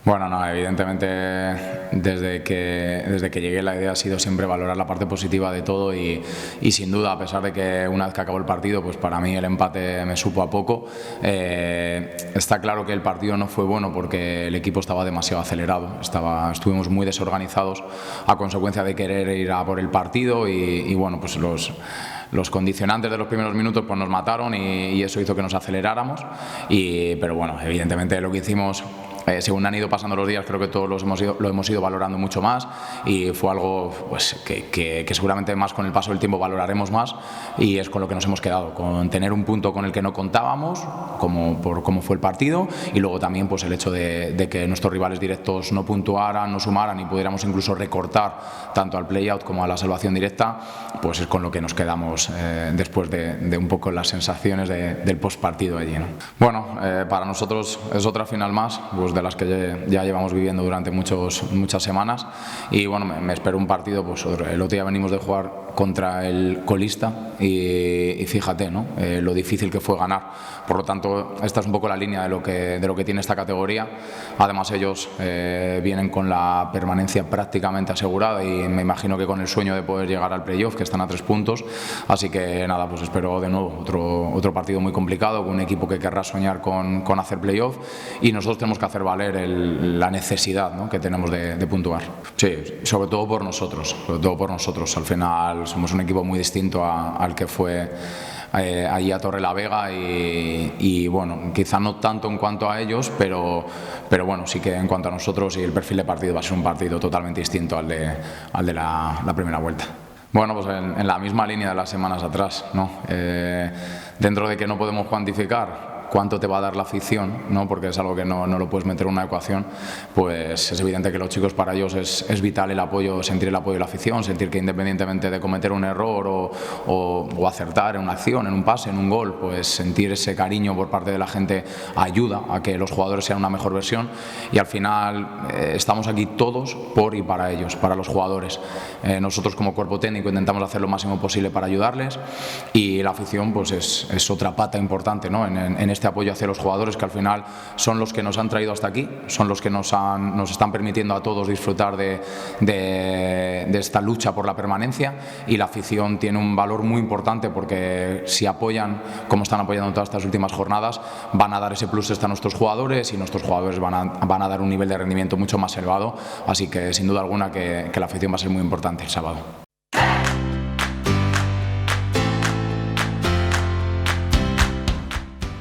Bueno, no, evidentemente desde que llegué la idea ha sido siempre valorar la parte positiva de todo y sin duda, a pesar de que una vez que acabó el partido, pues para mí el empate me supo a poco. Está claro que el partido no fue bueno porque el equipo estaba demasiado acelerado, estuvimos muy desorganizados a consecuencia de querer ir a por el partido y bueno, pues los condicionantes de los primeros minutos pues nos mataron y eso hizo que nos aceleráramos, pero bueno, evidentemente lo que hicimos, según han ido pasando los días, creo que todos lo hemos ido valorando mucho más y fue algo pues, que seguramente más con el paso del tiempo valoraremos más, y es con lo que nos hemos quedado, con tener un punto con el que no contábamos, por cómo fue el partido, y luego también pues, el hecho de que nuestros rivales directos no puntuaran, no sumaran y pudiéramos incluso recortar tanto al play-out como a la salvación directa, pues es con lo que nos quedamos después de un poco las sensaciones del postpartido allí, ¿no? Bueno, para nosotros es otra final más, pues de las que ya llevamos viviendo durante muchas semanas, y bueno, me espero un partido, pues el otro día venimos de jugar contra el colista y fíjate, ¿no? Lo difícil que fue ganar. Por lo tanto, esta es un poco la línea de lo que tiene esta categoría. Además, ellos vienen con la permanencia prácticamente asegurada y me imagino que con el sueño de poder llegar al playoff, que están a 3 puntos. Así que nada, pues espero de nuevo otro partido muy complicado, con un equipo que querrá soñar con hacer playoff, y nosotros tenemos que hacer valer la necesidad, ¿no?, que tenemos de puntuar. Sí, sobre todo por nosotros. Al final somos un equipo muy distinto al que fue allí a Torrelavega y bueno, quizá no tanto en cuanto a ellos, pero bueno, sí que en cuanto a nosotros, y el perfil de partido va a ser un partido totalmente distinto al de la primera vuelta. Bueno, pues en la misma línea de las semanas atrás, ¿no? Dentro de que no podemos cuantificar cuánto te va a dar la afición, ¿no?, porque es algo que no lo puedes meter en una ecuación, pues es evidente que los chicos, para ellos es vital el apoyo, sentir el apoyo de la afición, sentir que independientemente de cometer un error o acertar en una acción, en un pase, en un gol, pues sentir ese cariño por parte de la gente ayuda a que los jugadores sean una mejor versión, y al final estamos aquí todos por y para ellos, para los jugadores. Nosotros como cuerpo técnico intentamos hacer lo máximo posible para ayudarles, y la afición pues es otra pata importante, ¿no?, en este apoyo hacia los jugadores, que al final son los que nos han traído hasta aquí, son los que nos están permitiendo a todos disfrutar de esta lucha por la permanencia, y la afición tiene un valor muy importante, porque si apoyan como están apoyando en todas estas últimas jornadas, van a dar ese plus a nuestros jugadores, y nuestros jugadores van a dar un nivel de rendimiento mucho más elevado, así que sin duda alguna que la afición va a ser muy importante el sábado.